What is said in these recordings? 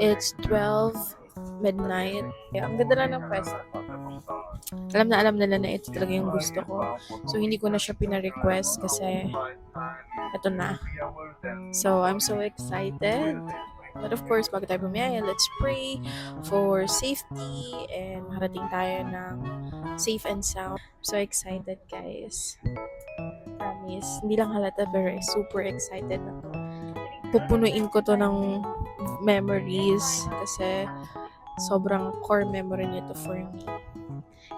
It's 12 midnight. Ang ganda lang ng pwesto ko. Alam nila na ito talaga yung gusto ko. So, hindi ko na siya pina-request kasi ito na. So, I'm so excited. But of course, bago tayo bumiyaya, let's pray for safety and makarating tayo ng safe and sound. So excited, guys. Promise. Hindi lang halata, pero super excited na to. Pupunuin ko to ng memories kasi sobrang core memory nito for me.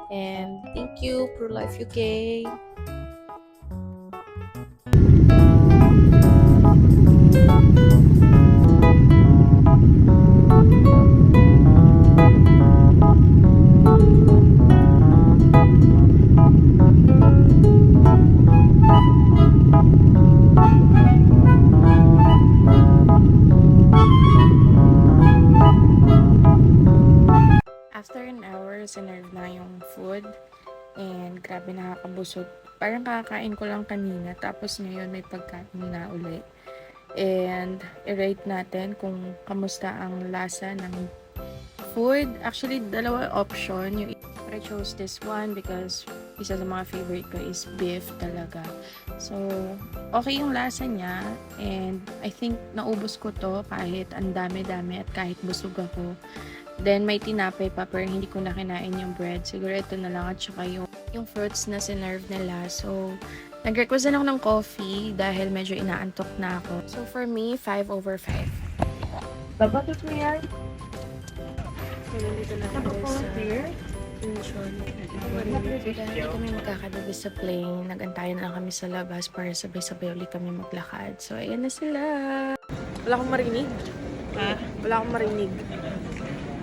And thank you, Pro Life UK. After an hour, sinerve na yung food. And grabe, nakakabusog. Parang kakain ko lang kanina. Tapos ngayon may pagkain na ulit. And i-rate natin kung kamusta ang lasa ng food. Actually, dalawa option. I chose this one because isa sa mga favorite ko is beef talaga. So, okay yung lasa niya. And I think naubos ko to kahit ang dami-dami at kahit busog ako. Then, may tinapay pa pero hindi ko na kinain yung bread. Siguro ito na lang at saka yung fruits na sinerve nila. So, nag-request din ako ng coffee dahil medyo inaantok na ako. So, for me, 5/5. Babatot mo yan? So, nandito na tayo sa pension. Hindi kami magkakadabi sa plane. Nag-antayan na lang kami sa labas para sabay-sabay ulit kami maglakad. So, ayan na sila. Wala akong marinig. Ha? Wala akong marinig.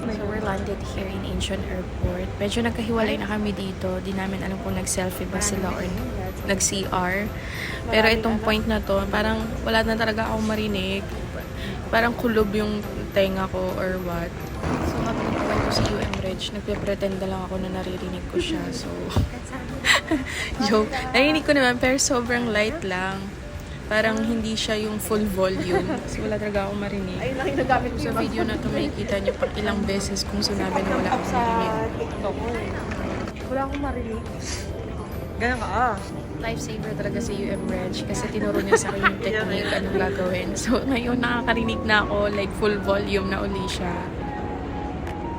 So, we're landed here in Incheon Airport. Medyo nagkahiwalay na kami dito. Di namin alam kung nag-selfie ba sila or nag-CR. Pero itong point na to, parang wala na talaga akong marinig. Parang kulob yung tenga ko or what. So, habang nagkawal ko si UM Reg, nagpe-pretend na lang ako na naririnig ko siya. So, joke. Narinig ko naman, pero sobrang light lang. Parang hindi siya yung full volume. So, wala talaga akong marinig. Ayun lang yung nagamit ko Sa video na to, makikita niyo pang ilang beses kung sinabi na wala akong marinig. TikTok ko eh. Wala akong marinig. Ganyan ka Lifesaver talaga si UM Reg kasi tinuro niya sa akin yung technique anong gagawin. So, ngayon nakakarinig na ako, like full volume na uli siya.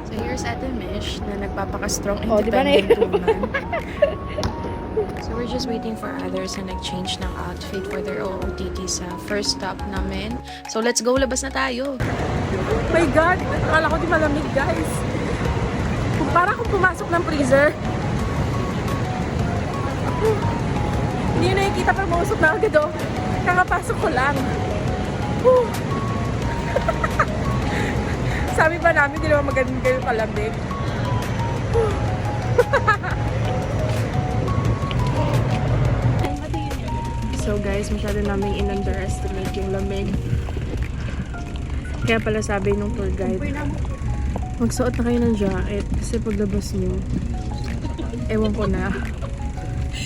So, here's Ate Mish na nagpapaka-strong independent woman. So, we're just waiting for others na nag-change ng outfit for their OOTD sa first stop namin. So, let's go! Labas na tayo! Oh my God! Akala ko di malamig, guys. Parang kung pumasok ng freezer. Hindi yun nakikita pag mausok na agad oh. Kakapasok ko lang. Sabi pa namin, di naman magandang kayo kalamig. So guys, masyado namin in-underestimate yung lamig. Kaya pala sabi nung tour guide, magsuot na kayo ng jacket kasi paglabas nyo, ewan ko na.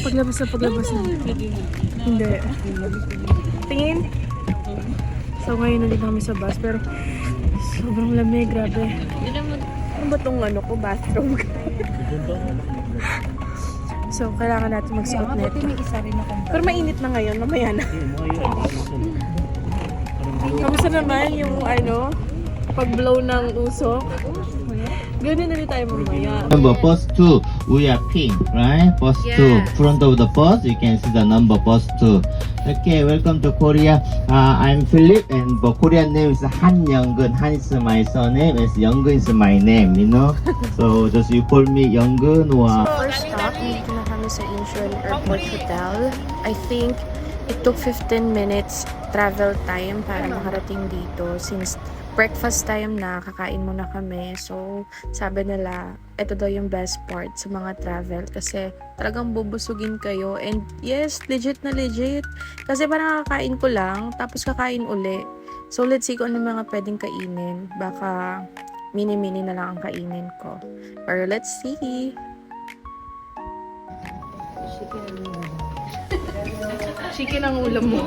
Paglabas na. Hindi. Tingin? So ngayon nandito kami sa bus pero sobrang lamig, grabe. Ano ba tong ko, bathroom? So, kailangan natin magsuot nito. Pero mainit na ngayon, mamaya na. Kamusta naman yung pag-blow ng usok? Ganun na rin tayo mamaya. Number bus 2, we are pink, right? Bus 2, front of the bus, you can see the number bus 2. Okay, welcome to Korea. I'm Philip, and the Korean name is Han Younggun. Han is my surname, and Younggun is my name, you know. So just you call me Younggun or. First stop, dito na kami sa Incheon Airport Hotel. I think it took 15 minutes travel time para makarating dito since breakfast time na, kakain muna kami. So, sabi nila, ito daw yung best part sa mga travel kasi talagang bubusugin kayo. And yes, legit na legit. Kasi parang kakain ko lang, tapos kakain uli. So, let's see kung ano mga pwedeng kainin. Baka mini-mini na lang ang kainin ko. Or let's see. Chicken ang ulam mo.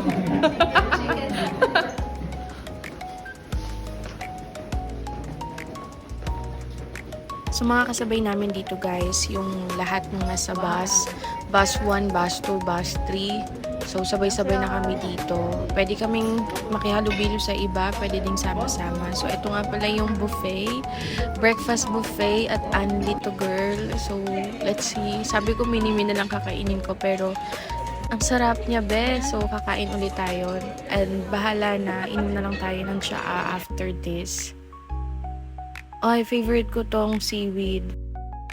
So mga kasabay namin dito guys, yung lahat ng nasa bus. Bus 1, bus 2, bus 3. So sabay-sabay na kami dito. Pwede kaming makihalubilo sa iba, pwede ding sama-sama. So ito nga pala yung buffet. Breakfast buffet at Anli to girl. So let's see. Sabi ko mini-mini na lang kakainin ko pero ang sarap niya be. So kakain ulit tayo. And bahala na, inom na lang tayo ng tsaa after this. Ay, favorite ko tong seaweed.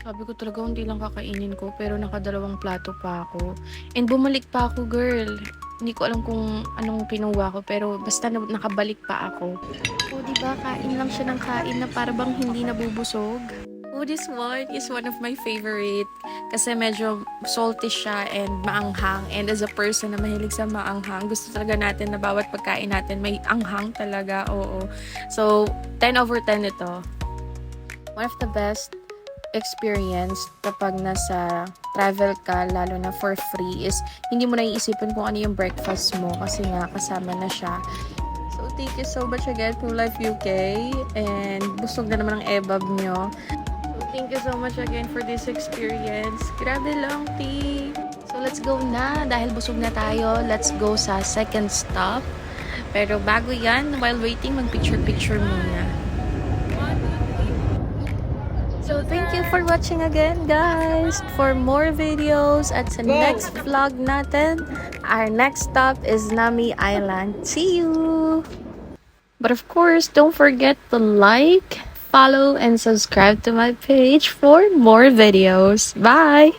Sabi ko talaga hindi lang kakainin ko pero nakadalawang plato pa ako. And bumalik pa ako, girl. Hindi ko alam kung anong kinuha ko pero basta nakabalik pa ako. Oh, diba? Kain lang siya ng kain na para bang hindi nabubusog. Oh, this one is one of my favorite. Kasi medyo salty siya and maanghang. And as a person na mahilig sa maanghang, gusto talaga natin na bawat pagkain natin may anghang talaga. Oo. So, 10 over 10 ito. One of the best experience kapag nasa travel ka, lalo na for free, is hindi mo na iisipin kung ano yung breakfast mo kasi nga kasama na siya. So, thank you so much again for Life UK and busog na naman ang ebab nyo. So, thank you so much again for this experience. Grabe lang, T. So, let's go na. Dahil busog na tayo, let's go sa second stop. Pero bago yan, while waiting, mag-picture-picture muna. So, thank you for watching again, guys. For more videos at sa next vlog natin, our next stop is Nami Island. See you! But of course, don't forget to like, follow, and subscribe to my page for more videos. Bye!